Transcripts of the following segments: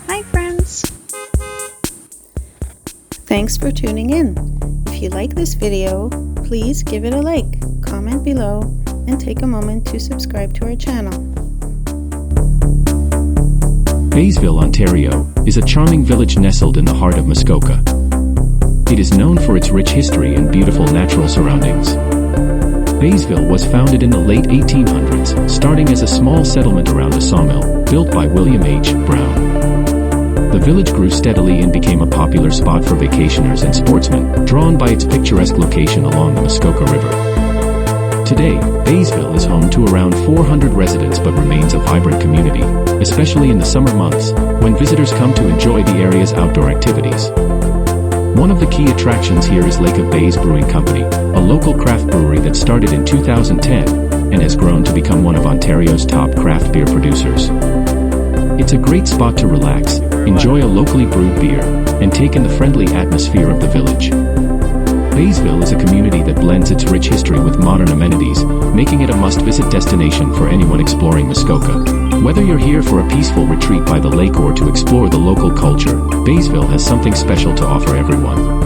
Hi friends! Thanks for tuning in. If you like this video, please give it a like, comment below, and take a moment to subscribe to our channel. Baysville, Ontario, is a charming village nestled in the heart of Muskoka. It is known for its rich history and beautiful natural surroundings. Baysville was founded in the late 1800s, starting as a small settlement around a sawmill, built by William H. Brown. The village grew steadily and became a popular spot for vacationers and sportsmen, drawn by its picturesque location along the Muskoka River. Today, Baysville is home to around 400 residents but remains a vibrant community, especially in the summer months, when visitors come to enjoy the area's outdoor activities. One of the key attractions here is Lake of Bays Brewing Company, a local craft brewery that started in 2010 and has grown to become one of Ontario's top craft beer producers. It's a great spot to relax, enjoy a locally brewed beer, and take in the friendly atmosphere of the village. Baysville is a community that blends its rich history with modern amenities, making it a must-visit destination for anyone exploring Muskoka. Whether you're here for a peaceful retreat by the lake or to explore the local culture, Baysville has something special to offer everyone.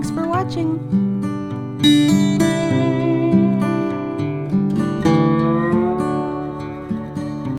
Thanks for watching.